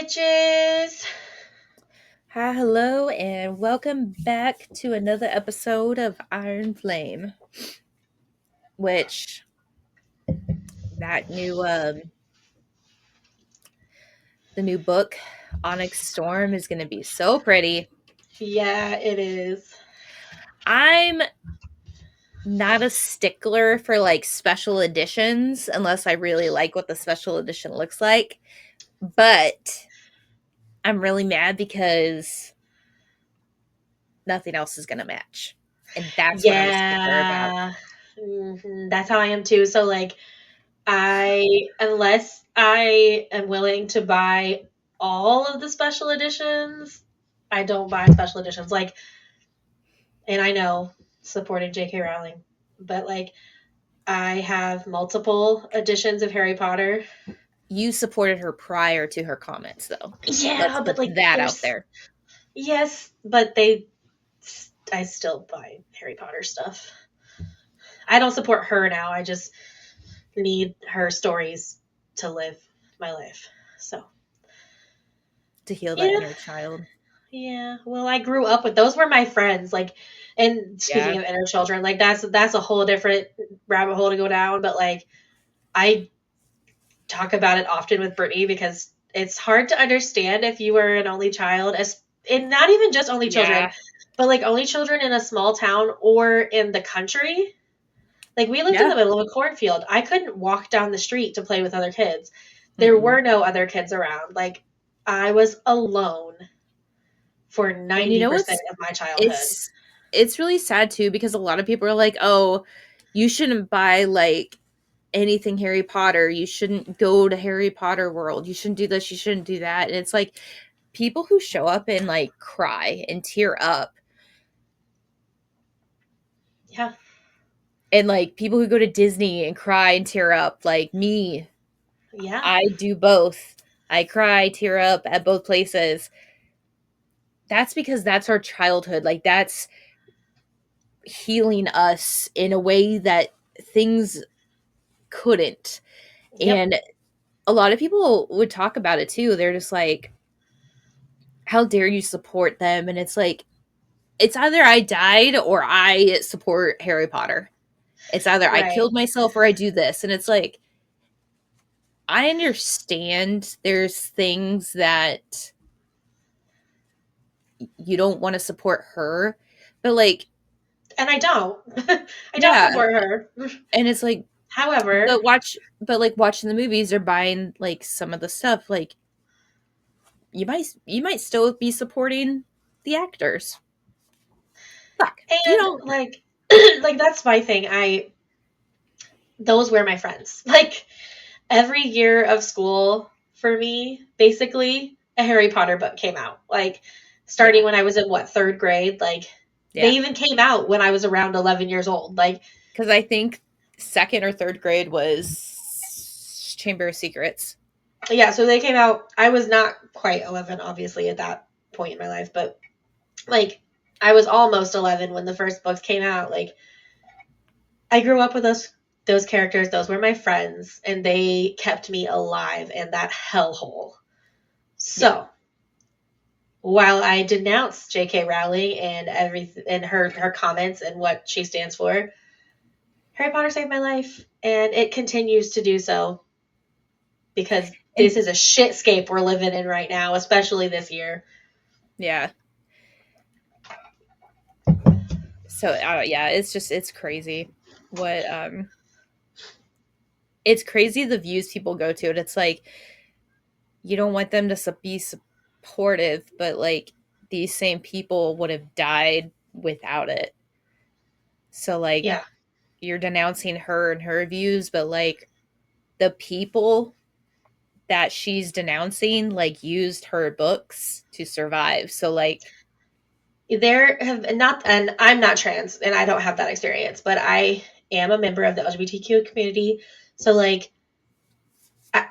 witches. Hi, hello, and welcome back to another episode of Iron Flame. Which that new the new book, Onyx Storm, is going to be so pretty. Yeah, it is. I'm not a stickler for like special editions unless I really like what the special edition looks like, but I'm really mad because nothing else is going to match, and that's what I'm a stickler about. Yeah. That's how I am too. So like unless I am willing to buy all of the special editions, I don't buy special editions. Like, and I know supporting J.K. Rowling, but like I have multiple editions of Harry Potter. You supported her prior to her comments, though. Let's Yeah, but put like that out there. yes, but I still buy Harry Potter stuff. I don't support her now. I just need her stories to live my life. So, To heal that yeah, inner child. yeah. Well, I grew up with those were my friends. Like, and Yeah. speaking of inner children, like that's a whole different rabbit hole to go down. But like, I talk about it often with Brittany because it's hard to understand if you were an only child, as and not even just only children, Yeah. but like only children in a small town or in the country. Like we lived in Yeah. the middle of a cornfield. I couldn't walk down the street to play with other kids. There Mm-mm. were no other kids around. Like I was alone for And you know 90% what's of my childhood. it's it's really sad too because a lot of people are like, "Oh, you shouldn't buy like anything Harry Potter. You shouldn't go to Harry Potter World. You shouldn't do this, you shouldn't do that." And it's like people who show up and like cry and tear up, Yeah. and like people who go to Disney and cry and tear up, like me. Yeah. I do both. I cry, tear up at both places. That's because that's our childhood. Like that's healing us in a way that things couldn't. Yep. And a lot of people would talk about it too. They're just like, how dare you support them? And it's like, it's either I died or I support Harry Potter. It's either I Right. killed myself or I do this. And it's like, I understand there's things that you don't want to support her, but like, And I don't. I don't yeah. support her. And it's like, However, but like watching the movies or buying like some of the stuff, like you might still be supporting the actors. Fuck. You and don't. like like that's my thing. I those were my friends. Like every year of school for me, basically, a Harry Potter book came out. Like starting Yeah. when I was in what, third grade? Like they Yeah. even came out when I was around 11 years old. Like, Because I think second or third grade was Chamber of Secrets. yeah, so they came out. I was not quite 11, obviously, at that point in my life, but like I was almost 11 when the first books came out. Like I grew up with those characters. Those were my friends, and they kept me alive in that hellhole. Yeah. So while I denounce J.K. Rowling and everything and her comments and what she stands for, Harry Potter saved my life, and it continues to do so because And this is a shitscape we're living in right now, especially this year. yeah. So yeah, it's crazy what it's crazy the views people go to, and it's like you don't want them to be supportive, but like these same people would have died without it. So like Yeah, you're denouncing her and her views, but like the people that she's denouncing like used her books to survive. So like there have not, and I'm not trans, and I don't have that experience, but I am a member of the LGBTQ community. So like, I,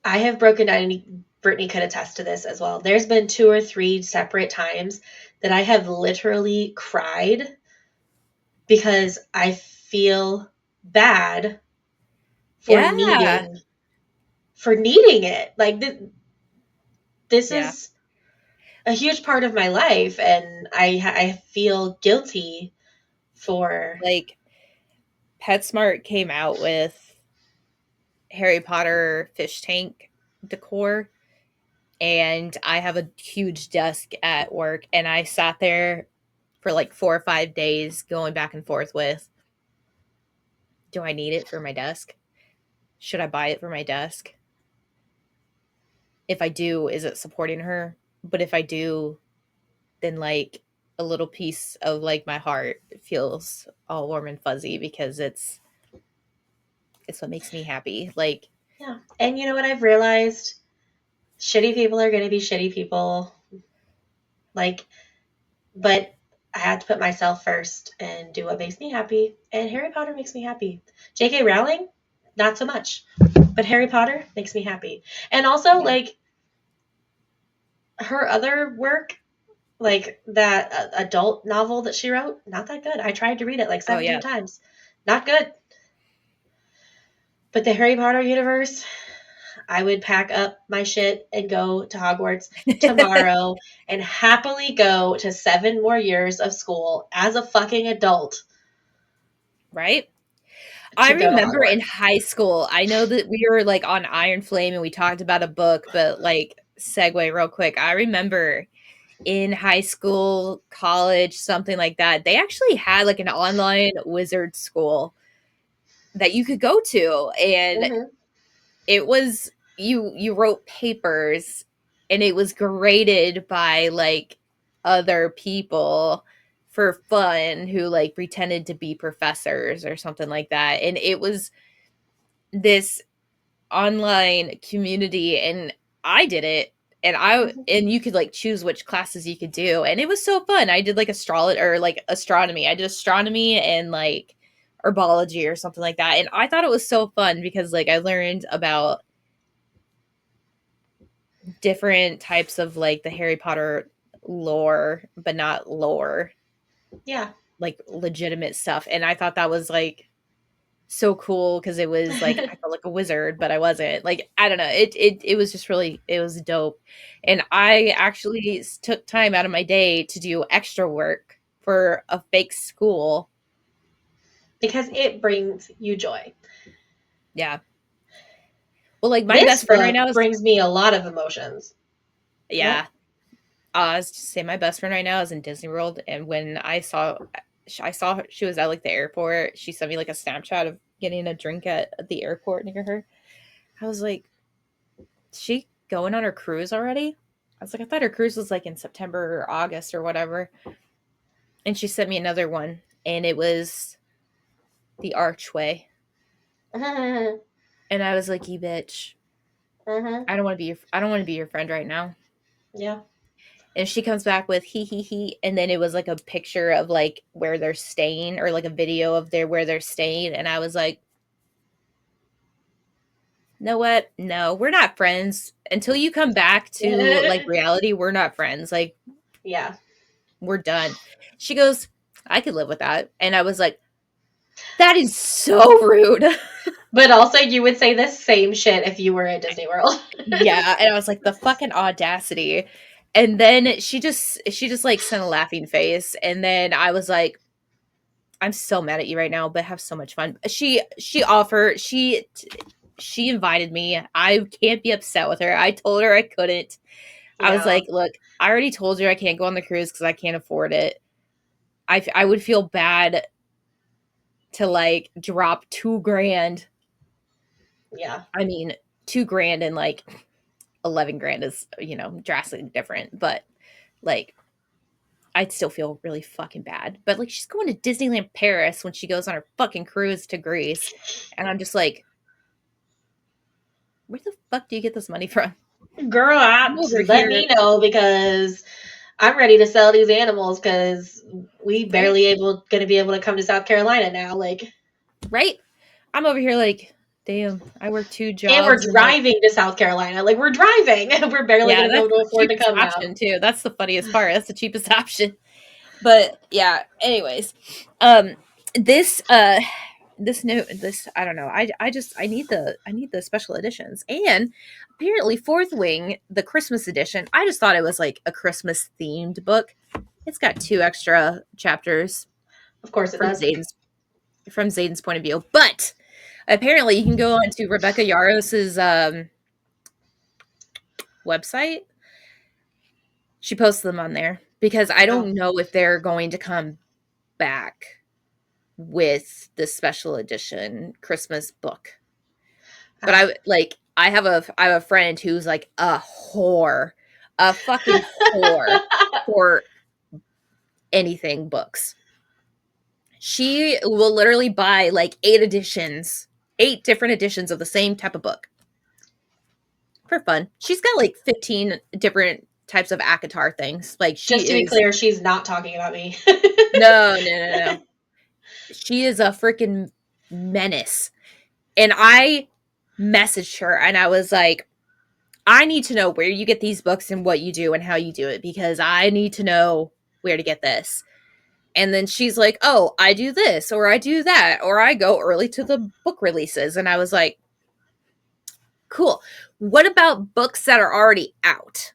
I have broken down, and Brittany could attest to this as well. There's been 2 or 3 separate times that I have literally cried because I feel bad for yeah, needing for needing it. Like this Yeah. is a huge part of my life, and I feel guilty for. Like, PetSmart came out with Harry Potter fish tank decor, and I have a huge desk at work, and I sat there for like 4 or 5 days going back and forth with, do I need it for my desk? Should I buy it for my desk? If I do, is it supporting her? But if I do, then like a little piece of like my heart feels all warm and fuzzy because it's what makes me happy. Like, Yeah. And you know what I've realized? Shitty people are going to be shitty people. Like, but I had to put myself first and do what makes me happy. And Harry Potter makes me happy. J.K. Rowling, not so much. But Harry Potter makes me happy. And also, yeah. like, her other work, like that adult novel that she wrote, not that good. I tried to read it like 17 times. Not good. But the Harry Potter universe, I would pack up my shit and go to Hogwarts tomorrow and happily go to 7 more years of school as a fucking adult. Right? I remember in high school, I know that we were like on Iron Flame and we talked about a book, but like, segue real quick. I remember in high school, college, something like that, they actually had like an online wizard school that you could go to, and it was you wrote papers and it was graded by like other people for fun who like pretended to be professors or something like that, and it was this online community, and I did it, and you could like choose which classes you could do, and it was so fun. I did like astronomy. I did astronomy and like herbology or something like that, and I thought it was so fun because like I learned about different types of like the Harry Potter lore, but not lore. Yeah. Like legitimate stuff, and I thought that was like so cool because it was like I felt like a wizard, but I wasn't. Like, I don't know. It was just really, it was dope. And I actually took time out of my day to do extra work for a fake school because it brings you joy. Yeah. Well, like my best friend right now brings me a lot of emotions. Yeah. What? I was just saying my best friend right now is in Disney World, and when I saw her, she was at like the airport. She sent me like a Snapchat of getting a drink at the airport near her. I was like, is she going on her cruise already? I was like, I thought her cruise was like in September or August or whatever. And she sent me another one, and it was the Archway. And I was like, you bitch. I don't want to be your friend right now. Yeah. And she comes back with he, and then it was like a picture of like where they're staying, or like a video of where they're staying, and I was like, know what? No, we're not friends until you come back to like reality. We're not friends. Like, yeah, we're done. She goes, I could live with that, and I was like, that is so rude. But also, you would say the same shit if you were at Disney World. Yeah, and I was like, the fucking audacity. And then she just like sent a laughing face, and then I was like, I'm so mad at you right now, but have so much fun. She invited me. I can't be upset with her. I told her I couldn't. Yeah. I was like, look, I already told you I can't go on the cruise because I can't afford it. I would feel bad to like drop $2,000. Yeah. I mean, $2,000 and like 11 grand is, drastically different, but like, I'd still feel really fucking bad. But like, she's going to Disneyland Paris when she goes on her fucking cruise to Greece. And I'm just like, where the fuck do you get this money from? Girl, let me know, because I'm ready to sell these animals, because we barely going to be able to come to South Carolina now. Like, right? I'm over here like, damn, I work 2 jobs. And we're driving to South Carolina. Like, we're driving. We're barely going to be able to afford to come option now. Too. That's the funniest part. That's the cheapest option. But yeah, anyways. This this I don't know. I need the special editions. And apparently Fourth Wing, the Christmas edition, I just thought it was like a Christmas themed book. It's got 2 extra chapters Of course it from does. Zayden's point of view. But apparently you can go on to Rebecca Yaros's website. She posts them on there because I don't know if they're going to come back with the special edition Christmas book. But I have a friend who's like a whore, a fucking whore for anything books. She will literally buy like 8 different editions of the same type of book for fun. She's got like 15 different types of ACOTAR things. Like, just to be clear, she's not talking about me. No. She is a freaking menace. And I messaged her and I was like, I need to know where you get these books and what you do and how you do it, because I need to know where to get this. And then she's like, oh, I do this, or I do that, or I go early to the book releases. And I was like, cool. What about books that are already out?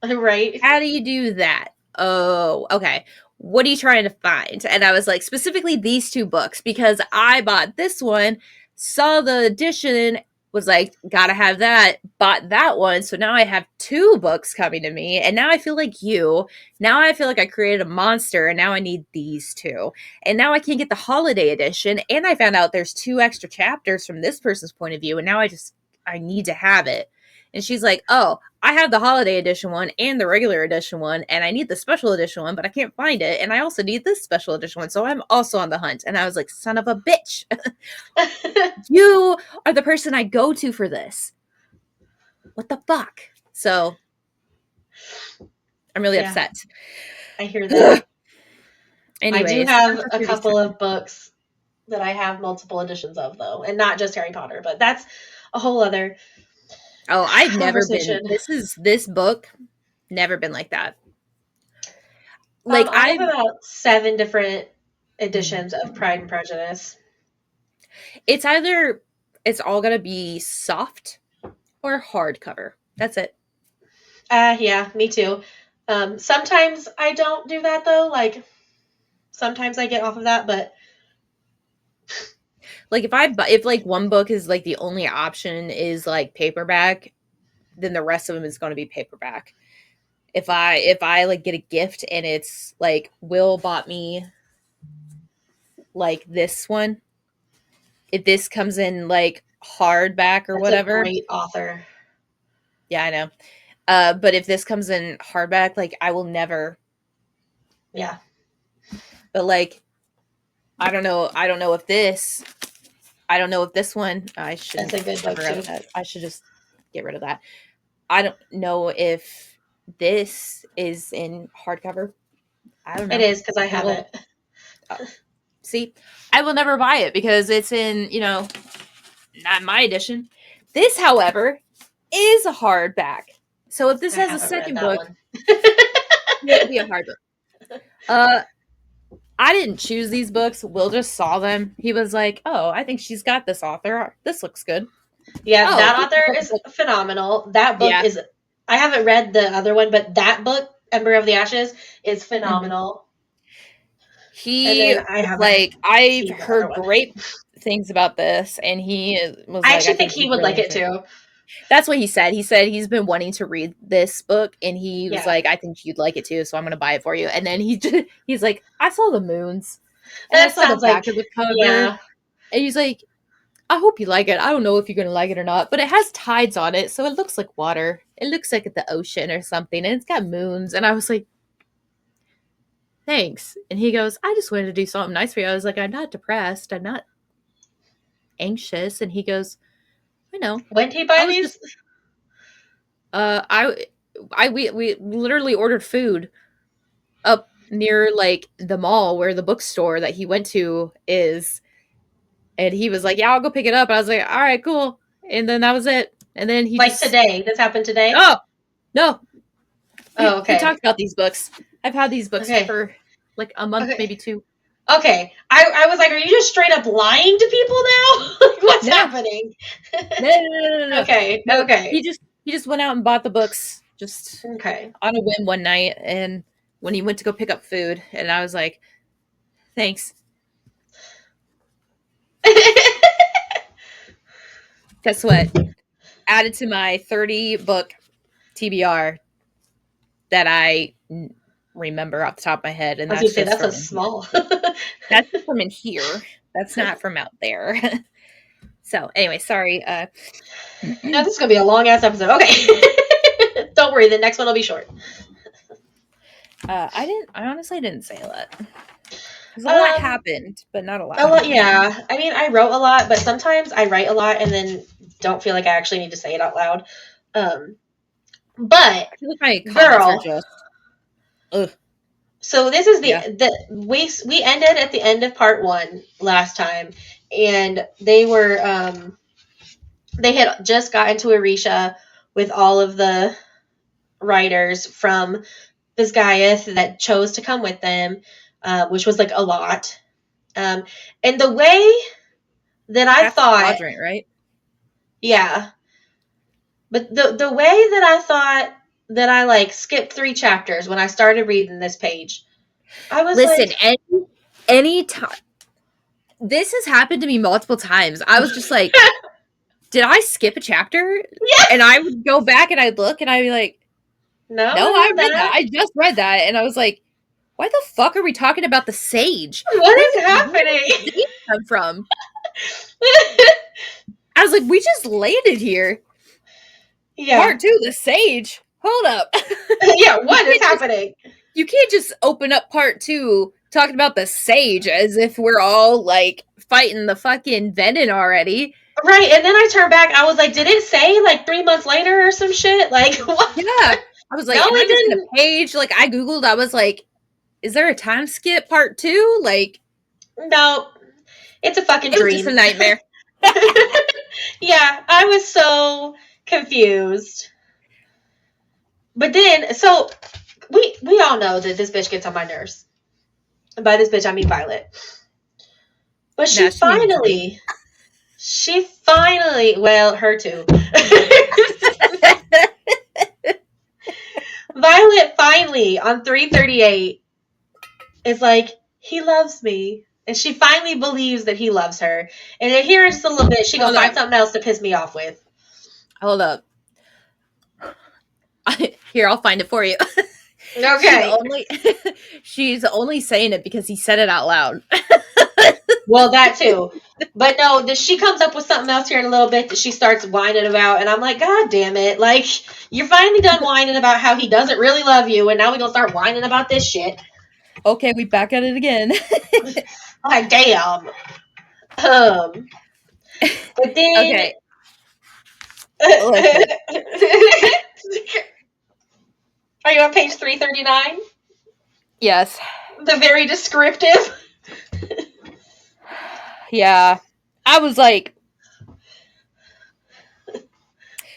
Right. How do you do that? Oh, okay. What are you trying to find? And I was like, specifically these 2 books, because I bought this one, saw the edition, was like, gotta have that, bought that one. So now I have 2 books coming to me. And now I feel like you. Now I feel like I created a monster, and now I need these 2. And now I can get the holiday edition. And I found out there's 2 extra chapters from this person's point of view. And now I need to have it. And she's like, oh, I have the holiday edition one and the regular edition one, and I need the special edition one, but I can't find it. And I also need this special edition one. So I'm also on the hunt. And I was like, son of a bitch. You are the person I go to for this. What the fuck? So I'm really upset. I hear that. Anyways, I do have a couple of books that I have multiple editions of, though, and not just Harry Potter, but that's a whole other. Oh, I've never been. This book never been like that. Like, I have about 7 different editions of Pride and Prejudice. It's all gonna be soft or hardcover. That's it. Yeah, me too. Sometimes I don't do that though. Like, sometimes I get off of that, but like if like one book is like the only option is like paperback, then the rest of them is going to be paperback. If I like get a gift and it's like Will bought me like this one, if this comes in like hardback or whatever, a great author. Yeah, I know. But if this comes in hardback, like I will never. Yeah. But like, I don't know if this one. I should. That's a good book too. I should just get rid of that. I don't know if this is in hardcover. I don't know. It is, because I have it. See, I will never buy it because it's in, not my edition. This, however, is a hardback. So if this has a second book, it'll be a hardback. I didn't choose these books. Will just saw them. He was like, "Oh, I think she's got this author. This looks good." Yeah, that author is phenomenal. That book is. I haven't read the other one, but that book, Ember of the Ashes, is phenomenal. I've heard great things about this, and he was. I actually think he would like it too. That's what he said. He said he's been wanting to read this book, and he was like, "I think you'd like it too, so I'm going to buy it for you." And then he's like, "I saw the moons, and I saw the back of the cover, and he's like, I hope you like it. I don't know if you're going to like it or not, but it has tides on it, so it looks like water. It looks like the ocean or something, and it's got moons." And I was like, "Thanks." And he goes, "I just wanted to do something nice for you." I was like, "I'm not depressed. I'm not anxious." And he goes, "I know." When did he buy these? We literally ordered food up near like the mall where the bookstore that he went to is. And he was like, "Yeah, I'll go pick it up." And I was like, "All right, cool." And then that was it. And then he today. This happened today? Oh, no. Oh, okay. We talked about these books. I've had these books for like a month, maybe 2. Okay. I was like, are you just straight up lying to people now? Like, what's No, happening? no, no, no, no, no, no. Okay. No, Okay. he just went out and bought the books just Okay. on a whim one night, and when he went to go pick up food, and I was like, "Thanks." Guess what? Added to my 30 book TBR that I remember off the top of my head, and I was gonna that's say just that's a from in here. small. That's from in here. That's not from out there. So anyway, sorry. Now this is gonna be a long ass episode. Okay. Don't worry, the next one will be short. I honestly didn't say a lot because a lot Um, happened, but not a lot a lot, happened. yeah. I mean, I wrote a lot, but sometimes I write a lot and then don't feel like I actually need to say it out loud. Um, but I feel like my comments are girl, just, ugh, so this is yeah. we ended at the end of part one last time, and they had just gotten to Arisha with all of the writers from Bisgayeth that chose to come with them, which was like a lot. Um, and the way that I Half the thought, quadrant, right? yeah, but the way that I thought that I like skipped 3 chapters when I started reading this page, I was Listen, like, any time this has happened to me multiple times. I was just like, did I skip a chapter? yeah, And I would go back and I'd look and I'd be like, no, no, I I read read that. that. I just read that. And I was like, why the fuck are we talking about the sage? What is Where did happening? the sage come from? I was like, we just landed here. Yeah, Part two, the sage. Hold up. yeah. You What is can't just happening? you can't just open up part two talking about the sage as if we're all like fighting the fucking venom already. Right, and then I turned back. I was like, did it say like 3 months later or some shit? Like, what? Yeah. I was No, like, and it I'm just in didn't. a page, like I Googled, I was like, is there a time skip part two? Like, No, it's a fucking it was just dream. a nightmare. Yeah, I was so confused. But then, so we all know that this bitch gets on my nerves. And by this bitch, I mean Violet. But Nah, she made me happy. she finally, well, her too. Violet finally on 338 is like, he loves me. And she finally believes that he loves her. And then here in just a little bit, she gonna Hold find up. something else to piss me off with. Hold up. Here, I'll find it for you. Okay. She's only saying it because he said it out loud. Well, that too. But no, she comes up with something else here in a little bit that she starts whining about, and I'm like, God damn it! Like, you're finally done whining about how he doesn't really love you, and now we gonna start whining about this shit. Okay, we back at it again. Like, damn. But then, Okay, listen. are you on page 339? Yes. The very descriptive. Yeah. I was like,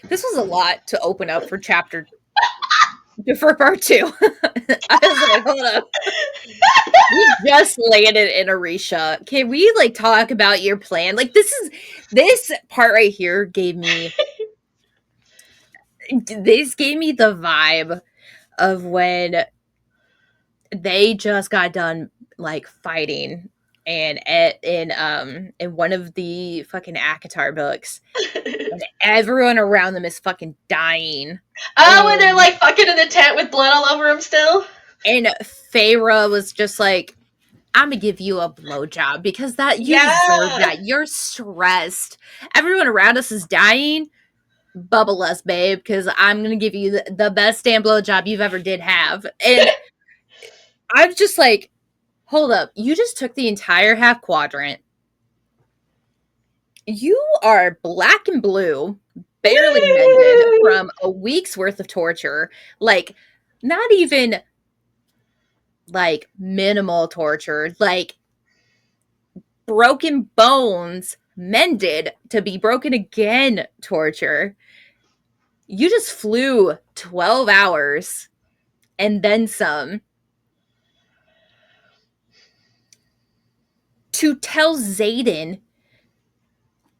this was a lot to open up for for part two. I was like, hold up. We just landed in Arisha. Can we like talk about your plan? Like this part right here gave me the vibe of when they just got done like fighting and in one of the fucking Akatar books and everyone around them is fucking dying. Oh, and they're And like fucking in the tent with blood all over him still. Feyre was just like, I'm gonna give you a blowjob because that you deserve Yeah. that. You're stressed. Everyone around us is dying. Bubble us, babe, because I'm gonna give you the best damn blowjob you've ever did have. And I'm just like, hold up, you just took the entire half quadrant. You are black and blue, barely mended from a week's worth of torture. Like, not even like minimal torture, like broken bones mended to be broken again torture. You just flew 12 hours and then some. to tell Xaden,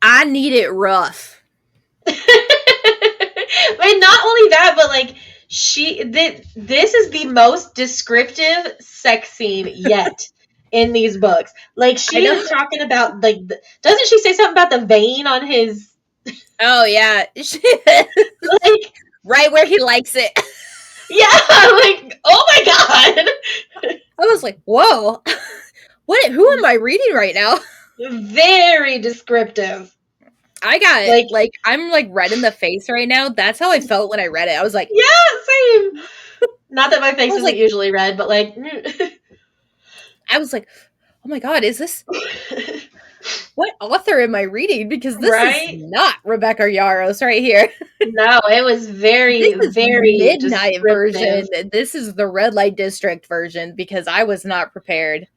I need it rough. And not only that, but like this is the most descriptive sex scene yet in these books. Like she is talking about like, doesn't she say something about the vein on his? Oh yeah, like right where he likes it. Yeah, like oh my god. I was like, whoa, what? Who am I reading right now? Very descriptive. I got it. Like I'm like red in the face right now. That's how I felt when I read it. I was like, yeah, same. Not that my face isn't like, usually red, but like I was like, oh my god, is this what author am I reading? Because this is not Rebecca Yarros right here. No, it was very midnight version. This is the Red Light District version because I was not prepared.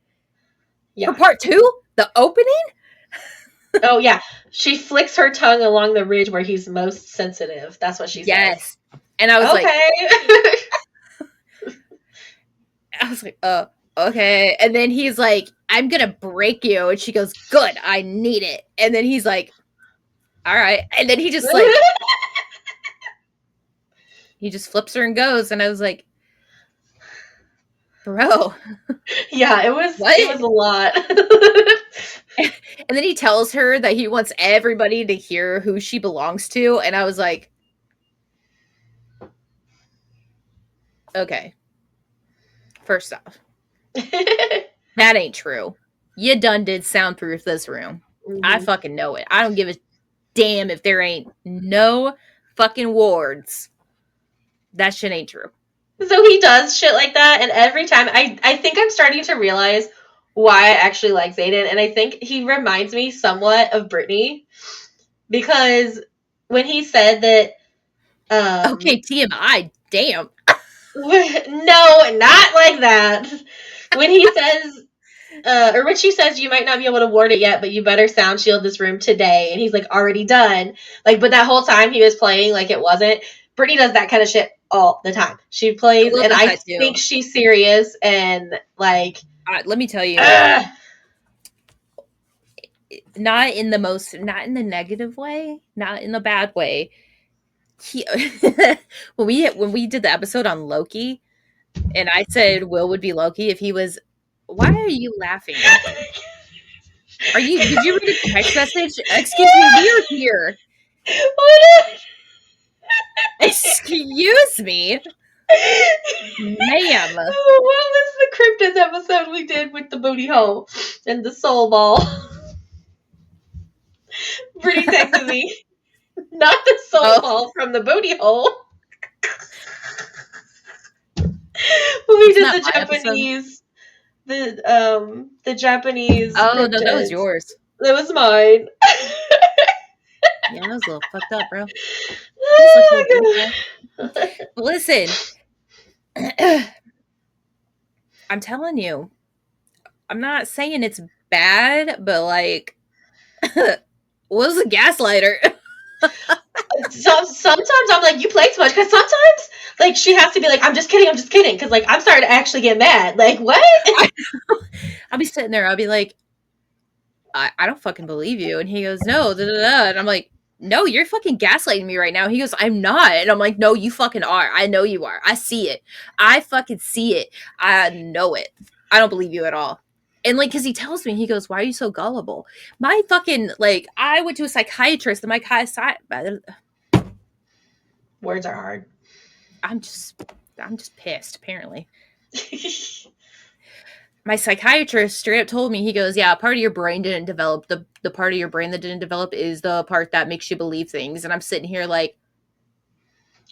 Yeah. For part 2, the opening. Oh yeah, she flicks her tongue along the ridge where he's most sensitive. That's what she says. Yes, and I was like, okay. And then he's like, I'm gonna break you, and she goes, good, I need it. And then he's like, all right. And then he just like, he just flips her and goes. And I was like, bro. Yeah, it was a lot. And then he tells her that he wants everybody to hear who she belongs to. And I was like, okay. First off, that ain't true. You done did soundproof this room. Mm-hmm. I fucking know it. I don't give a damn if there ain't no fucking wards. That shit ain't true. So he does shit like that, and every time I think I'm starting to realize why I actually like Xaden, and I think he reminds me somewhat of Brittany, because when he said that okay, TMI, damn. No, not like that. When he says or when she says you might not be able to ward it yet, but you better sound shield this room today, and he's like already done. Like, but that whole time he was playing like it wasn't. Brittany does that kind of shit all the time. She plays, and I think she's serious, and like let me tell you, not in the negative way, not in the bad way. He when we did the episode on Loki, and I said Will would be Loki if he was. Why are you laughing? Did you read a text message? Excuse me, we are here. Excuse me, ma'am. Oh, what was the Cryptids episode we did with the booty hole and the soul ball? Brittany texted me. Not the soul ball from the booty hole. We did the Japanese episode. The Japanese. Oh cryptids. No, that was yours. That was mine. Yeah, that was a little fucked up, bro. Oh, listen, I'm telling you, I'm not saying it's bad, but like, was a gaslighter. So sometimes I'm like, you play too much, because sometimes like she has to be like, I'm just kidding, because like I'm starting to actually get mad. Like what? I'll be sitting there, I'll be like, I don't fucking believe you, and he goes, no, da, da, da. And I'm like, no, you're fucking gaslighting me right now. He goes, I'm not. And I'm like, no, you fucking are. I know you are. I see it. I fucking see it. I know it. I don't believe you at all. And like, because he tells me, he goes, why are you so gullible? My fucking, like, I went to a psychiatrist, and my words are hard. I'm just pissed, apparently. My psychiatrist straight up told me, he goes, yeah, part of your brain didn't develop. The part of your brain that didn't develop is the part that makes you believe things. And I'm sitting here like,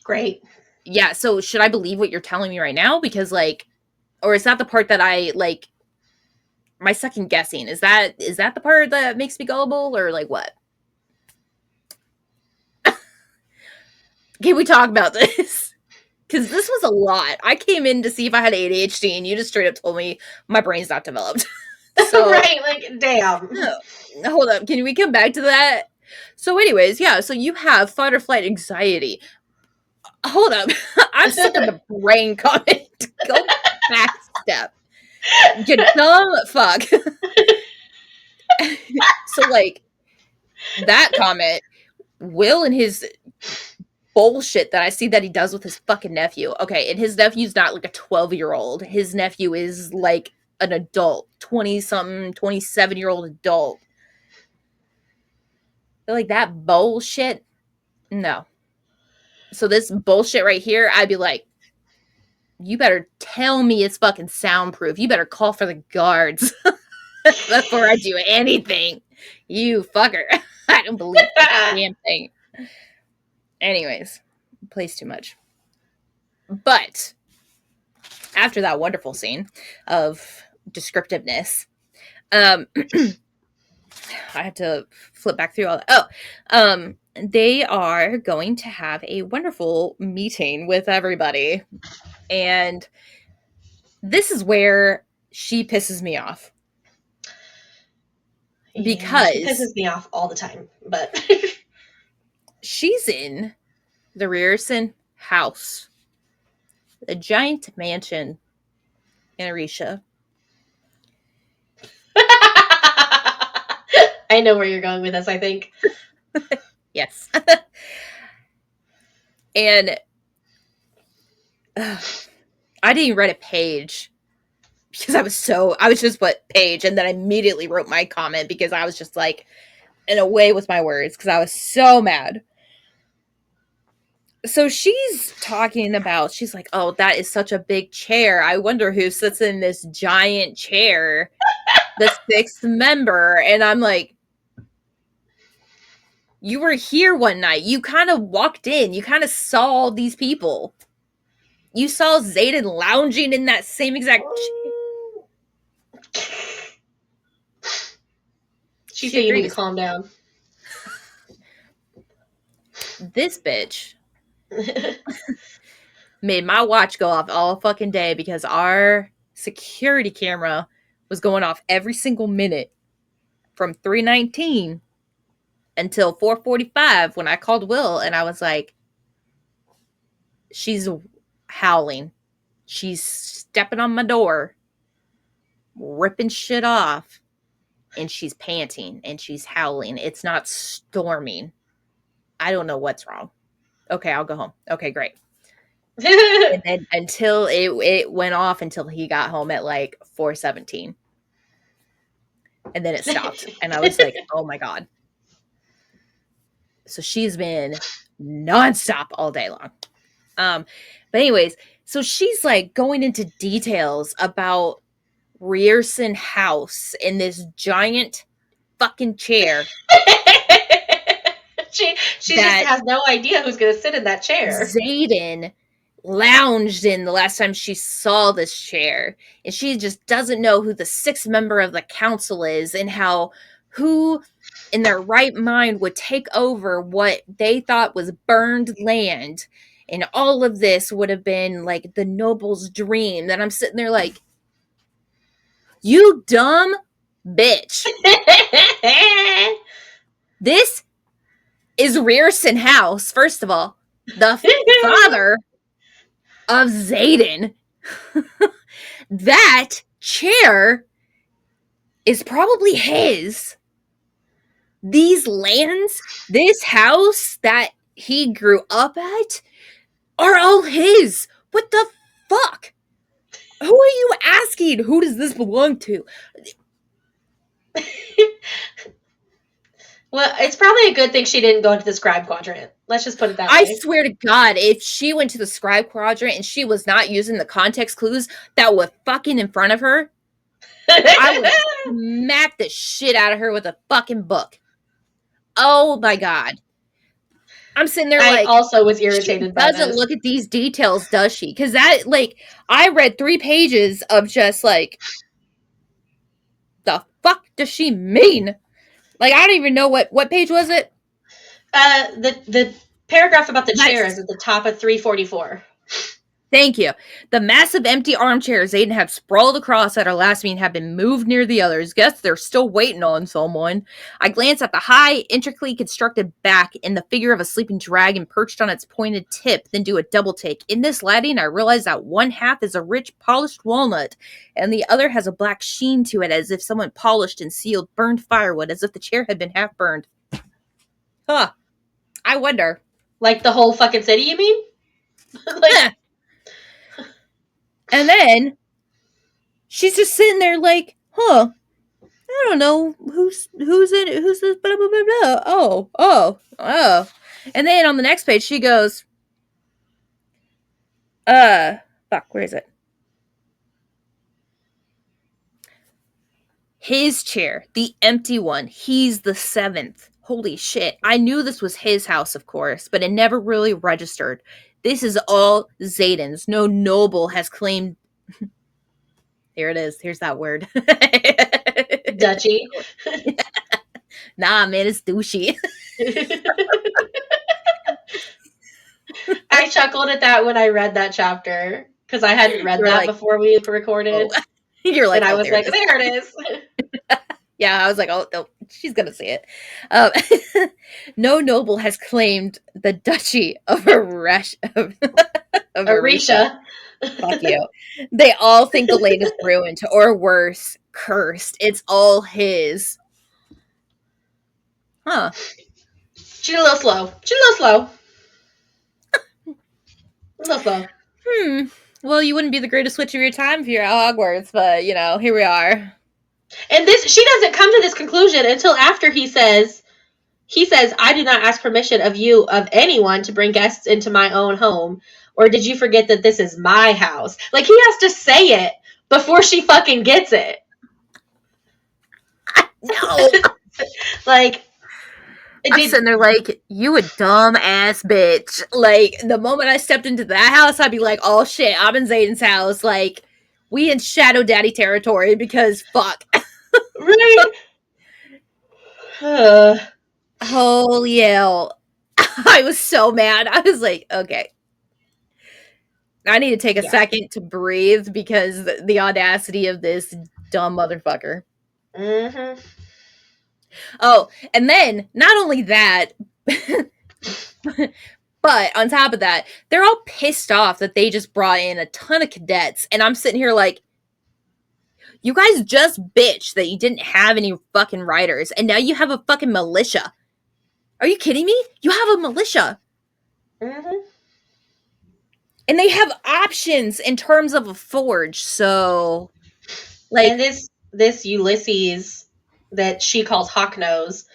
great. Yeah, so should I believe what you're telling me right now? Because like, or is that the part that I like, my second guessing? Is that the part that makes me gullible, or like what? Can we talk about this? Because this was a lot. I came in to see if I had ADHD, and you just straight up told me my brain's not developed. So, right, like, damn. Hold up. Can we come back to that? So anyways, yeah, so you have fight or flight anxiety. Hold up. I'm sick of the brain comment. Go back step. You dumb fuck. So, like, that comment, Will and his bullshit that I see that he does with his fucking nephew. Okay, and his nephew's not like a 12-year-old. His nephew is like an adult, 20-something, 27-year-old adult. But like that bullshit, no. So this bullshit right here, I'd be like, you better tell me it's fucking soundproof. You better call for the guards before I do anything. You fucker. I don't believe that damn thing. Anyways, plays too much. But after that wonderful scene of descriptiveness, I had to flip back through all that. They are going to have a wonderful meeting with everybody. And this is where she pisses me off. Because she pisses me off all the time, but she's in the Rierson house, a giant mansion in Arisha. I know where you're going with this, I think. Yes. And I didn't even write a page because I was just what page, and then I immediately wrote my comment because I was just like in a way with my words because I was so mad. So she's talking about, she's like, oh, that is such a big chair. I wonder who sits in this giant chair, the sixth member. And I'm like, you were here one night. You kind of walked in. You kind of saw these people. You saw Xaden lounging in that same exact chair. She said you need to calm down. This bitch made my watch go off all fucking day because our security camera was going off every single minute from 3:19 until 4:45 when I called Will and I was like, she's howling. She's stepping on my door, ripping shit off, and she's panting and she's howling. It's not storming. I don't know what's wrong. Okay, I'll go home. Okay, great. And then until it went off until he got home at like 4:17. And then it stopped. And I was like, oh my God. So she's been nonstop all day long. But anyways, so she's like going into details about Rierson House in this giant fucking chair. She just has no idea who's going to sit in that chair. Xaden lounged in the last time she saw this chair, and she just doesn't know who the sixth member of the council is and how who in their right mind would take over what they thought was burned land. And all of this would have been like the noble's dream. That I'm sitting there like, you dumb bitch. This is Rierson House, first of all. The father of Xaden. That chair is probably his. These lands, this house that he grew up at, are all his. What the fuck? Who are you asking? Who does this belong to? Well, it's probably a good thing she didn't go into the scribe quadrant. Let's just put it that way. I swear to God, if she went to the scribe quadrant and she was not using the context clues that were fucking in front of her, I would smack the shit out of her with a fucking book. Oh my God. I'm sitting there like, I also was irritated by this. Doesn't look at these details, does she? Because that, like, I read 3 pages of just like, the fuck does she mean? Like, I don't even know what page was it? The paragraph about the chair is at the top of 344. Thank you. The massive empty armchairs Aiden had sprawled across at our last meeting have been moved near the others. Guess they're still waiting on someone. I glanced at the high, intricately constructed back and the figure of a sleeping dragon perched on its pointed tip, then do a double take. In this lighting, I realized that one half is a rich, polished walnut, and the other has a black sheen to it, as if someone polished and sealed burned firewood, as if the chair had been half burned. Huh. I wonder. Like the whole fucking city, you mean? Like, and then she's just sitting there like, huh, I don't know who's in it, who's this, blah, blah, blah, blah. Oh. And then on the next page, she goes, fuck, where is it? His chair, the empty one. He's the 7th. Holy shit. I knew this was his house, of course, but it never really registered. This is all Xaden's. No noble has claimed. Here it is. Here's that word. Duchy. Nah, man, it's douchey. I chuckled at that when I read that chapter because I hadn't read that before we recorded. Oh. You're like, and I was like, there it is. Yeah, I was like, oh, no, she's gonna see it. No noble has claimed the duchy of Arisha. Fuck you. They all think the land is ruined, or worse, cursed. It's all his. Huh. She's a little slow. A little slow. Well, you wouldn't be the greatest witch of your time if you're at Hogwarts, but, here we are. And she doesn't come to this conclusion until after he says, I do not ask permission of anyone to bring guests into my own home. Or did you forget that this is my house? Like, he has to say it before she fucking gets it. No. Like, I'm sitting there like, you a dumb ass bitch. Like, the moment I stepped into that house, I'd be like, oh shit, I'm in Xaden's house. Like, we in Shadow Daddy territory because fuck. Right? Holy hell. I was so mad. I was like, okay. I need to take a second to breathe because the audacity of this dumb motherfucker. Mm-hmm. Oh, and then not only that, but on top of that, they're all pissed off that they just brought in a ton of cadets, and I'm sitting here like, you guys just bitched that you didn't have any fucking writers, and now you have a fucking militia. Are you kidding me? You have a militia. Mm-hmm. And they have options in terms of a forge, so like, and this Ulysses that she calls Hawknose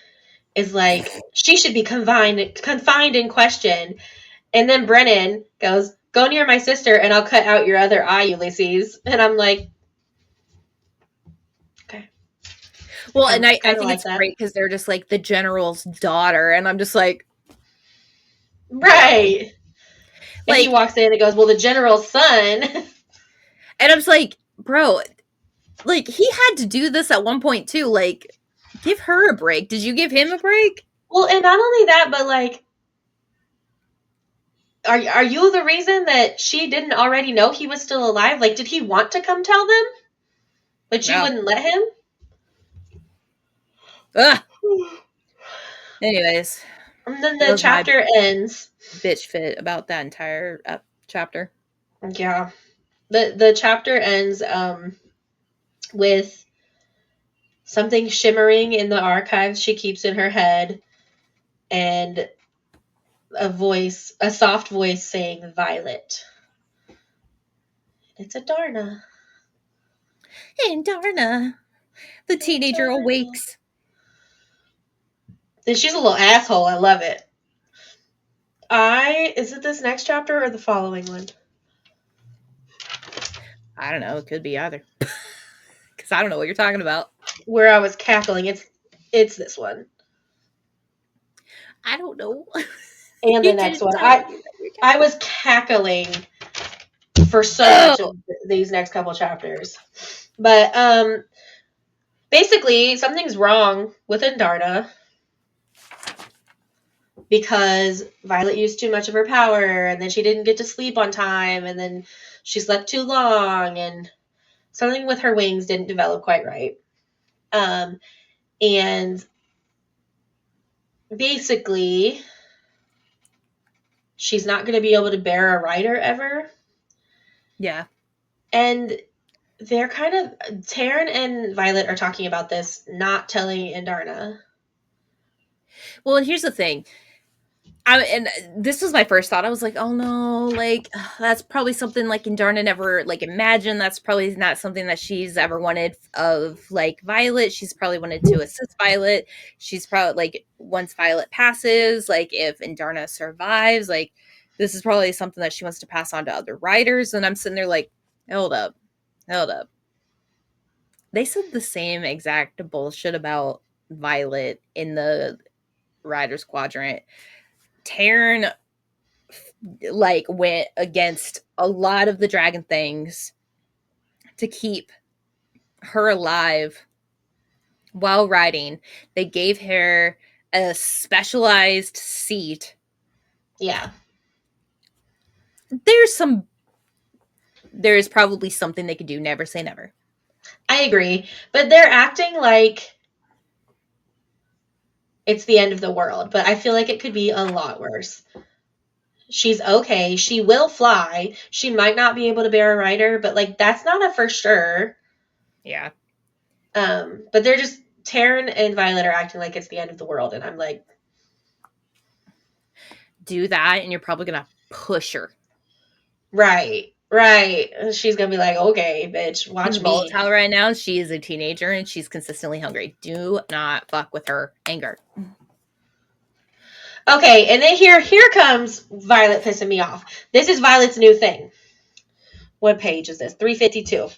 is like, she should be confined and questioned. And then Brennan goes, go near my sister and I'll cut out your other eye, Ulysses. And I'm like, okay. Well, and I think like it's great because they're just like the general's daughter, and I'm just like, right. And he walks in and goes, well, the general's son. And I'm just like, bro, like, he had to do this at one point too. Like, give her a break. Did you give him a break? Well, and not only that, but like, are you the reason that she didn't already know he was still alive? Like, did he want to come tell them? But you wouldn't let him? Ugh. Anyways. And then the chapter ends. Bitch fit about that entire chapter. Yeah. The chapter ends with something shimmering in the archives she keeps in her head, and a soft voice saying Violet. It's a Darna. And Darna. The teenager awakes. And she's a little asshole. I love it. Is it this next chapter or the following one? I don't know. It could be either. Because I don't know what you're talking about. Where I was cackling. It's this one. I don't know. And the next one. I was cackling for so much of these next couple chapters. But basically, something's wrong with Indarna. because Violet used too much of her power, and then she didn't get to sleep on time, and then she slept too long, and something with her wings didn't develop quite right. And basically, she's not going to be able to bear a rider ever. Yeah. And they're kind of, Taryn and Violet are talking about this, not telling Indarna. Well, and here's the thing. And this was my first thought. I was like, oh no, like that's probably something like Indarna never like imagined. That's probably not something that she's ever wanted of like Violet. She's probably wanted to assist Violet. She's probably like once Violet passes, like if Indarna survives, like this is probably something that she wants to pass on to other riders. And I'm sitting there like, hold up. They said the same exact bullshit about Violet in the Riders Quadrant. Taryn like went against a lot of the dragon things to keep her alive while riding. They gave her a specialized seat. Yeah. There's probably something they could do. Never say never. I agree. But they're acting like it's the end of the world. But I feel like it could be a lot worse. She's okay. She will fly. She might not be able to bear a rider, but like that's not a for sure. Yeah. But they're just Taryn and Violet are acting like it's the end of the world, and I'm like, do that, and you're probably gonna push her. Right. She's gonna be like, okay, bitch, watch me. Volatile right now. She is a teenager and she's consistently hungry. Do not fuck with her anger. Okay, and then here comes Violet pissing me off. This is Violet's new thing. What page is this? 352.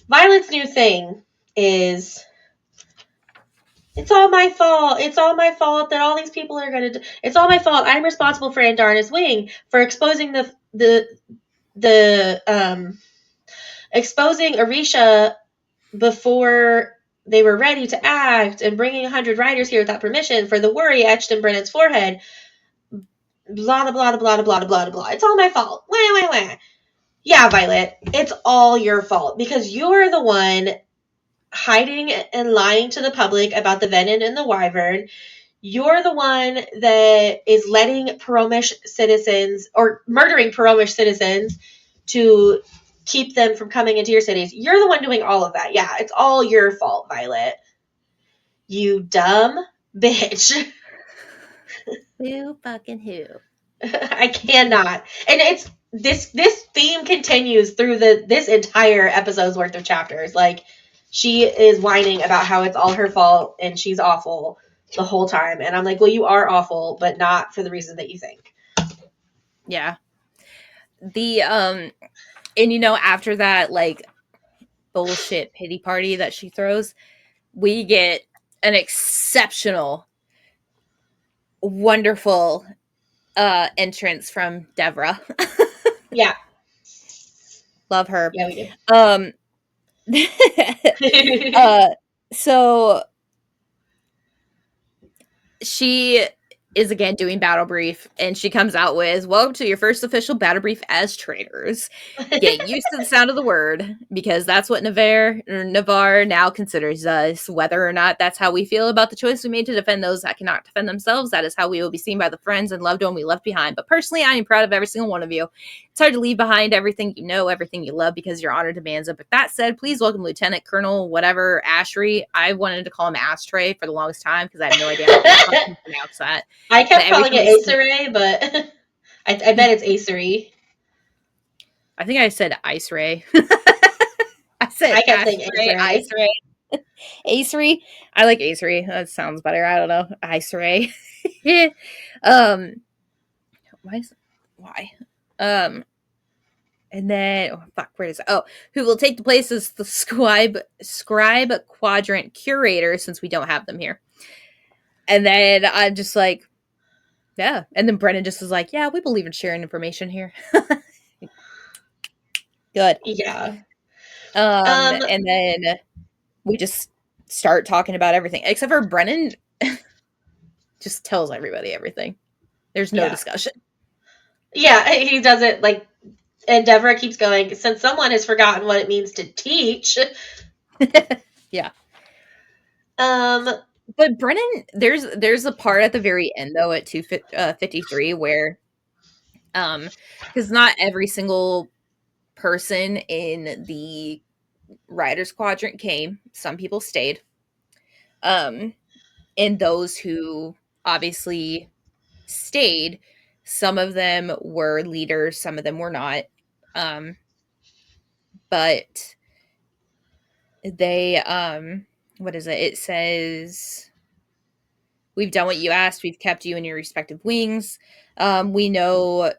Violet's new thing is, it's all my fault. It's all my fault that all these people are gonna. It's all my fault. I'm responsible for Indarna's wing, for exposing exposing Orisha before they were ready to act, and bringing 100 riders here without permission, for the worry etched in Brennan's forehead. Blah blah blah blah blah blah blah. It's all my fault. Wah. Yeah, Violet, it's all your fault because you're the one hiding and lying to the public about the venom in the wyvern. You're the one that is letting Paromish citizens, or murdering Paromish citizens to keep them from coming into your cities. You're the one doing all of that. Yeah, it's all your fault, Violet. You dumb bitch. Who fucking who? I cannot. And it's this theme continues through this entire episode's worth of chapters. Like, she is whining about how it's all her fault and she's awful the whole time. And I'm like, well, you are awful, but not for the reason that you think. Yeah. And you know, after that like bullshit pity party that she throws, we get an exceptional, wonderful entrance from Devra. Yeah. Love her. Yeah, we do. So she is again doing battle brief, and she comes out with, welcome to your first official battle brief as traitors. Get used to the sound of the word, because that's what Navarre now considers us. Whether or not that's how we feel about the choice we made to defend those that cannot defend themselves, that is how we will be seen by the friends and loved one we left behind. But personally, I am proud of every single one of you. It's hard to leave behind everything you know, everything you love, because your honor demands it. But that said, please welcome Lieutenant Colonel whatever Ashray. I wanted to call him Astray for the longest time because I have no idea how to pronounce that. I kept calling it Aetheray, but I bet it's Aethery. I think I said Ice Ray. I kept saying Aetheray. Aethery. I like Aethery. That sounds better. I don't know. Ice Ray. Why? And then where is it? Oh, who will take the place as the scribe quadrant curator, since we don't have them here. And then I'm just like, yeah. And then Brennan just was like, yeah, we believe in sharing information here. Good. Yeah. And then we just start talking about everything, except for Brennan. just tells everybody everything. There's no discussion. Yeah, he does it like, and Deborah keeps going, since someone has forgotten what it means to teach. Yeah. Um, But Brennan, there's a part at the very end though at 253 where because not every single person in the Riders Quadrant came. Some people stayed. And those who obviously stayed, some of them were leaders, some of them were not. But they what is it? It says we've done what you asked, we've kept you in your respective wings. We know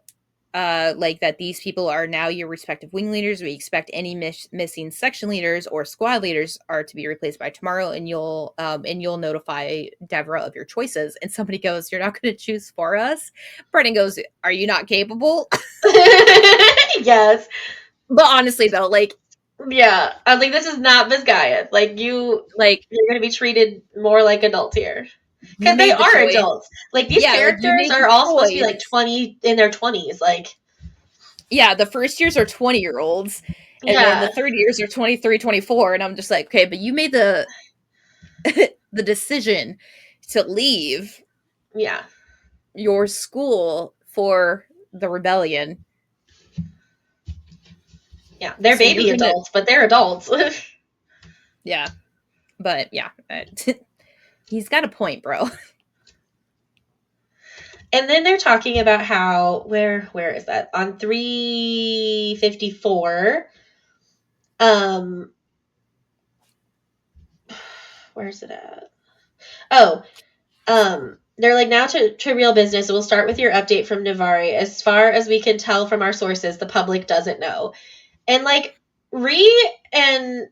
like that these people are now your respective wing leaders. We expect any missing section leaders or squad leaders are to be replaced by tomorrow, and you'll notify Devra of your choices. And somebody goes, "You're not going to choose for us." Brennan goes, "Are you not capable?" Yes. But honestly, though, like, yeah, I was like, this is not Vizgaiath. Like, you're going to be treated more like adults here. Because they are adults. Like, these characters are all supposed to be like 20 in their 20s. Like, yeah, the first years are 20-year-olds, and then the third years are 23, 24. And I'm just like, okay, but you made the the decision to leave your school for the rebellion. Yeah, they're baby adults, but they're adults. Yeah, but yeah, he's got a point, bro. And then they're talking about how where is that on 354? Where's it at? Oh, they're like, now to real business. We'll start with your update from Navari. As far as we can tell from our sources, the public doesn't know. And like Ree and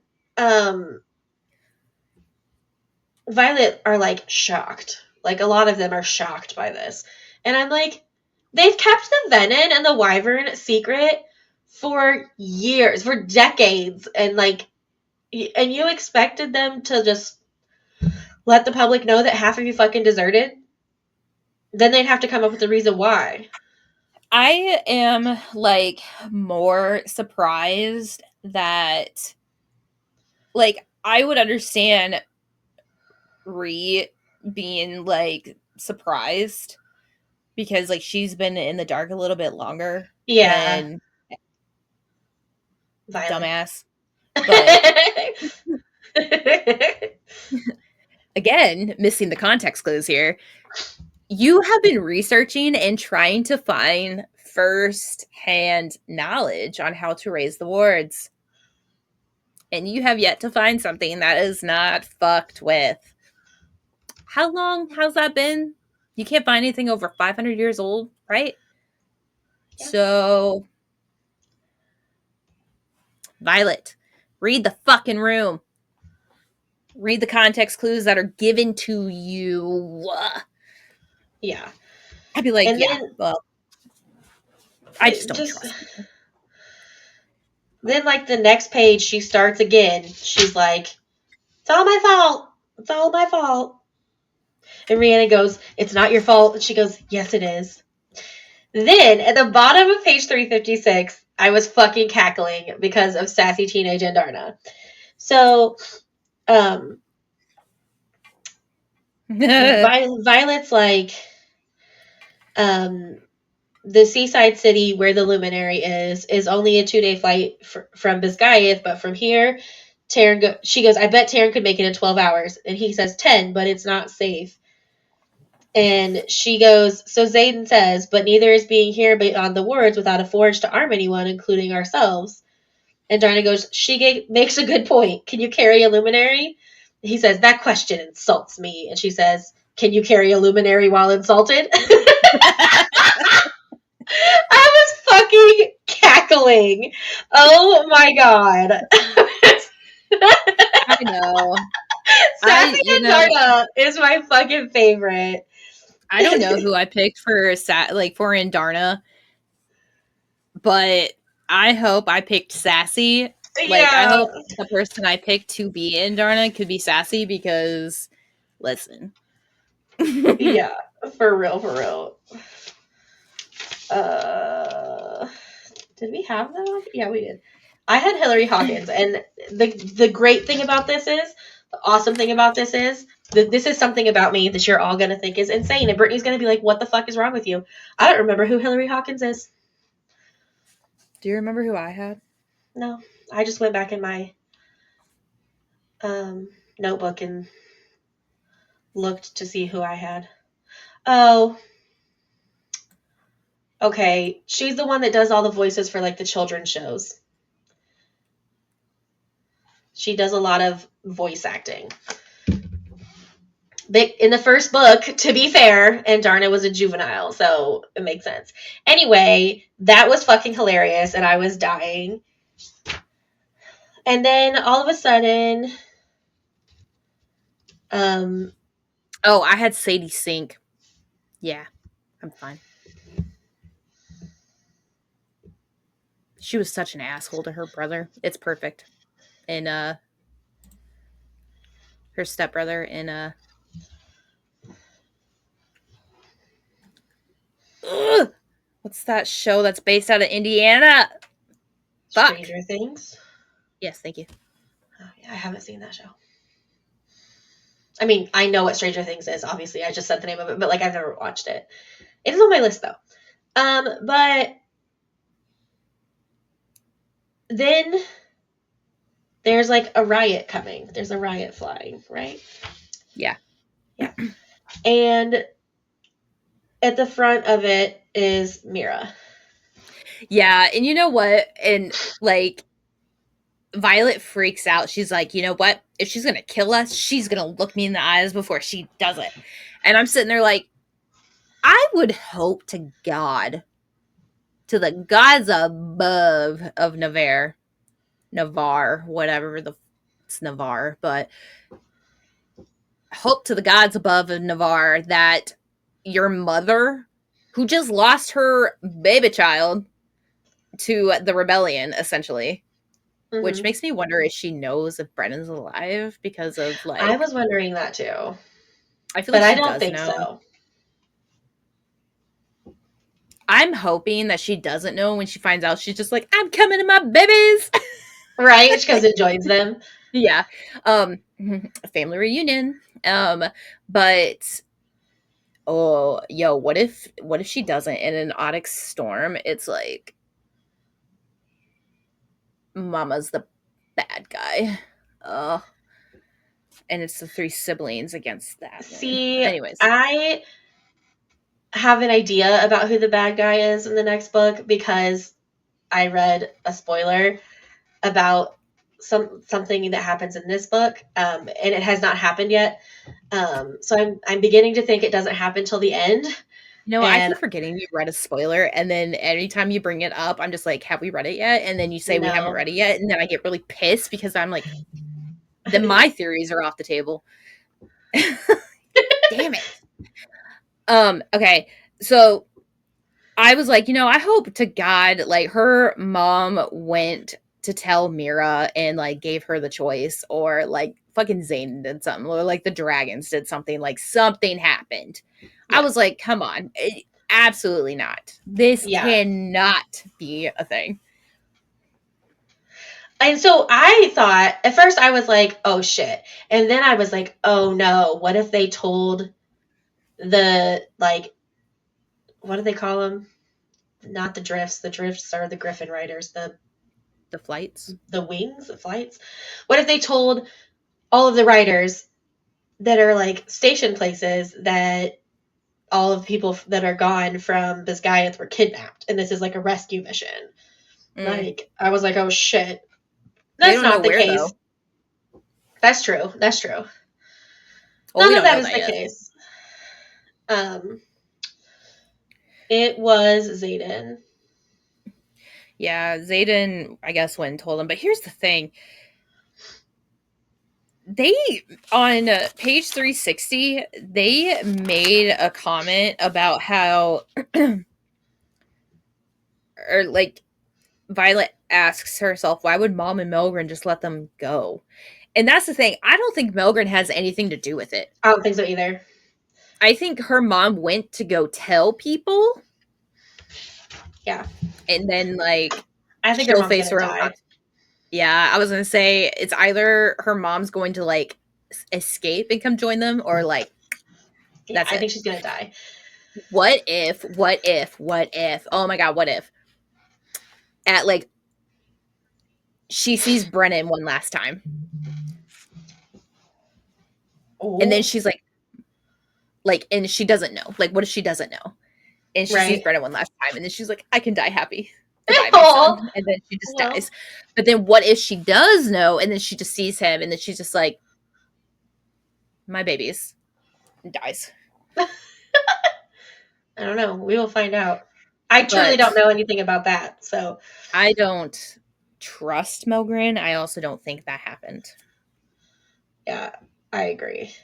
Violet are like shocked. Like a lot of them are shocked by this. And I'm like, they've kept the Venin and the Wyvern secret for years, for decades, and like, and you expected them to just let the public know that half of you fucking deserted? Then they'd have to come up with a reason why. I am like more surprised that, like, I would understand Ree being like surprised because like she's been in the dark a little bit longer than Violet. Dumbass. But again, missing the context clues here. You have been researching and trying to find first-hand knowledge on how to raise the wards. And you have yet to find something that is not fucked with. How long has that been? You can't find anything over 500 years old, right? Yeah. So, Violet, read the fucking room. Read the context clues that are given to you. Yeah. I'd be like, and yeah, then, well, I just don't trust you. Then, like, the next page, she starts again. She's like, it's all my fault. It's all my fault. And Rhiannon goes, it's not your fault. And she goes, yes, it is. Then, at the bottom of page 356, I was fucking cackling because of sassy teenage Andarna. So, Violet's like, the seaside city where the luminary is only a 2-day flight from Vizgaiath, but from here, she goes, I bet Taryn could make it in 12 hours. And he says 10, but it's not safe. And she goes, so Xaden says, but neither is being here beyond the wards without a forge to arm anyone, including ourselves. And Darna goes, she makes a good point. Can you carry a luminary? He says, that question insults me. And she says, can you carry a luminary while insulted? I was fucking cackling. Oh my god. I know. Sassy Andarna is my fucking favorite. I don't know who I picked for Andarna, but I hope I picked Sassy. Like, I hope the person I picked to be Andarna could be Sassy because, listen, Yeah, for real, for real. Uh, did we have that? Yeah, we did. I had Hillary Hawkins, and the great thing about this is, the awesome thing about this is, that this is something about me that you're all gonna think is insane, and Brittany's gonna be like, "What the fuck is wrong with you?" I don't remember who Hillary Hawkins is. Do you remember who I had? No, I just went back in my notebook and looked to see who I had. Oh, okay. She's the one that does all the voices for like the children's shows. She does a lot of voice acting. In the first book, to be fair, and Darna was a juvenile, so it makes sense. Anyway, that was fucking hilarious, and I was dying. And then all of a sudden, Oh, I had Sadie Sink. Yeah, I'm fine. She was such an asshole to her brother. It's perfect. And her stepbrother in ugh, what's that show that's based out of Indiana? Fuck. Stranger Things. Yes, thank you. Oh, yeah, I haven't seen that show. I mean, I know what Stranger Things is. Obviously, I just said the name of it, but like I've never watched it. It is on my list though. But then there's like a riot coming. There's a riot flying, right? Yeah. Yeah. And at the front of it is Mira. Yeah, and you know what? And like Violet freaks out. She's like, you know what? If she's gonna kill us, she's gonna look me in the eyes before she does it. And I'm sitting there like, I would hope to God, to the gods above of Navarre, whatever it's Navarre, but hope to the gods above of Navarre that your mother, who just lost her baby child to the rebellion, essentially, which makes me wonder if she knows if Brennan's alive because of like. I was wondering that too. I feel but like I don't think know. so. I'm hoping that she doesn't know. When she finds out, she's just like, I'm coming to my babies. Right? Because it joins them. Yeah. Family reunion. But oh, yo, what if she doesn't? In an Onyx storm, it's like Mama's the bad guy. And it's the three siblings against that. See, anyways, I have an idea about who the bad guy is in the next book because I read a spoiler about something that happens in this book, and it has not happened yet. So I'm beginning to think it doesn't happen till the end. No, I keep forgetting you read a spoiler, and then anytime you bring it up, I'm just like, have we read it yet? And then you say we haven't read it yet, and then I get really pissed because I'm like, then my theories are off the table. Damn it. Okay, so I was like, I hope to God, like, her mom went to tell Mira and, like, gave her the choice, or, like, fucking Zane did something, or, like, the dragons did something, like, something happened. Yeah. I was like, come on. Absolutely not. This cannot be a thing. And so I thought, at first I was like, oh shit. And then I was like, oh no, what if they told the, like, what do they call them? Not the drifts. The drifts are the Griffin Riders. The flights? The wings? The flights? What if they told all of the riders that are, like, station places that all of the people that are gone from Biscayeth were kidnapped, and this is, like, a rescue mission? Like, I was like, oh shit. That's not the case. Though. That's true. That's true. Well, none of that is the case. It was Xaden. Yeah, Xaden, I guess, went and told him. But here's the thing. They, on page 360, they made a comment about how, or like, Violet asks herself, why would Mom and Melgren just let them go? And that's the thing. I don't think Melgren has anything to do with it. I don't think so either. I think her mom went to go tell people. Yeah. And then, like, I think her she'll mom's face gonna her own die. Yeah, I was gonna say it's either her mom's going to like escape and come join them, or like Yeah, that's I it. think she's gonna die. What if? Oh my god, what if? At like she sees Brennan one last time, and then Oh, she's like, and she doesn't know. Like, what if she doesn't know? And she sees right. Brennan one last time, and then she's like, I can die happy. Goodbye, my Oh, son. And then she just well, dies. But then what if she does know, and then she just sees him, and then she's just like, my babies, and dies. I don't know. We will find out. I truly But don't know anything about that. So I don't trust Melgren. I also don't think that happened. yeah, I agree.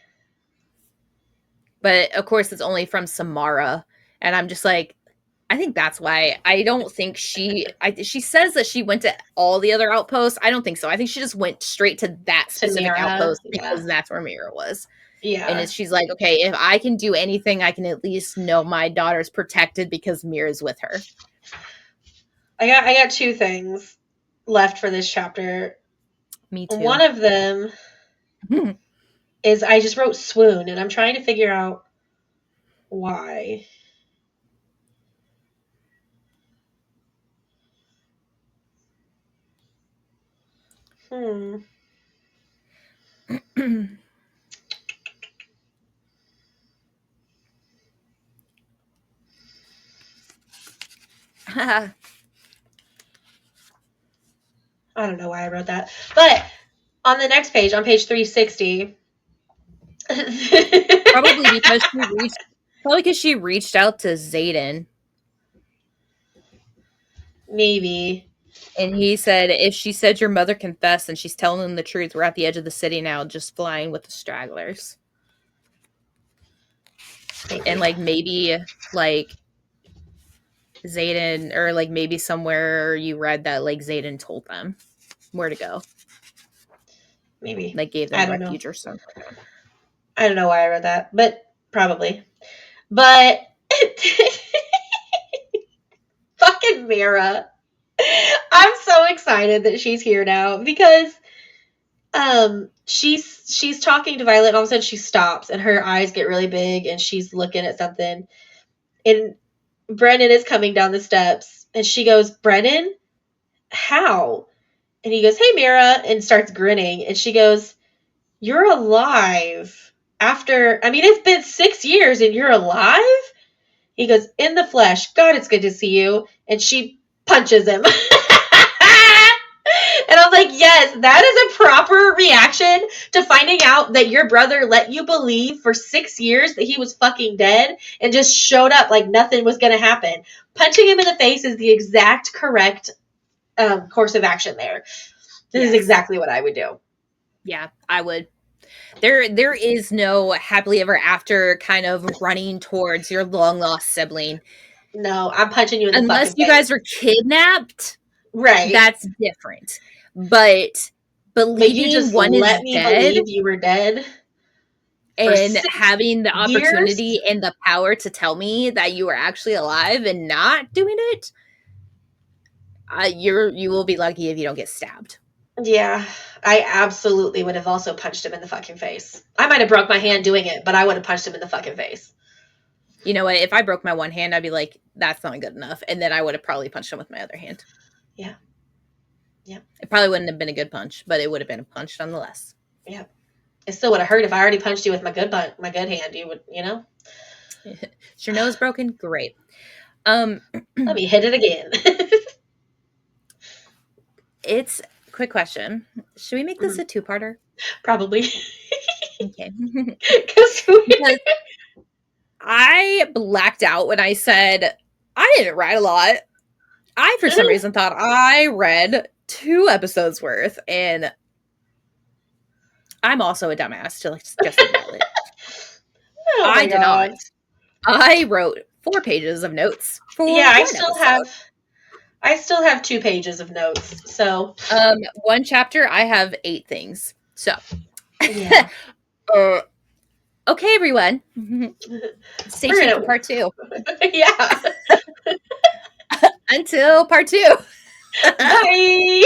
But of course, it's only from Samara, and I'm just like, I think that's why. I don't think she says that she went to all the other outposts. I don't think so. I think she just went straight to that To specific Mira, outpost yeah. because that's where Mira was. Yeah. And she's like, okay, if I can do anything, I can at least know my daughter's protected because Mira's with her. I got two things left for this chapter. Me too. One of them is I just wrote swoon, and I'm trying to figure out why. I don't know why I wrote that. But on the next page, on page 360. Probably because she reached out to Xaden. Maybe. And he said, if she said your mother confessed and she's telling them the truth, we're at the edge of the city now, just flying with the stragglers. Maybe. And like maybe like Xaden, or like maybe somewhere you read that like Xaden told them where to go. Maybe. Like gave them refuge or something. I don't know why I read that, but probably. But fucking Mira. I'm so excited that she's here now because she's talking to Violet and all of a sudden she stops and her eyes get really big and she's looking at something. And Brennan is coming down the steps and she goes, Brennan, how? And he goes, hey Mira, and starts grinning. And she goes, you're alive. It's been 6 years and you're alive? He goes, in the flesh. God, it's good to see you. And she punches him. And I'm like, yes, that is a proper reaction to finding out that your brother let you believe for 6 years that he was fucking dead and just showed up like nothing was going to happen. Punching him in the face is the exact correct course of action there. This is exactly what I would do. Yeah, I would. There is no happily ever after kind of running towards your long lost sibling. No, I'm punching you in the fucking face. Unless you guys were kidnapped. Right. That's different. But believing you just one let is me dead believe you were dead and having the opportunity and the power to tell me that you were actually alive and not doing it, you will be lucky if you don't get stabbed. Yeah, I absolutely would have also punched him in the fucking face. I might have broke my hand doing it, but I would have punched him in the fucking face. You know what? If I broke my one hand, I'd be like, that's not good enough. And then I would have probably punched him with my other hand. Yeah. Yeah. It probably wouldn't have been a good punch, but it would have been a punch nonetheless. Yeah. It still would have hurt if I already punched you with my good hand. You would, Is your nose broken? Great. Let me hit it again. It's quick question. Should we make this a two-parter? Probably. Okay. Because I blacked out when I said I didn't write a lot. I, for some reason, thought I read 2 episodes worth, and I'm also a dumbass to just admit it. I did not. I wrote 4 pages of notes for I still have 2 pages of notes. So one chapter I have 8 things. So yeah. Okay, everyone. Stay tuned for part 2. Yeah. Until part 2. Bye.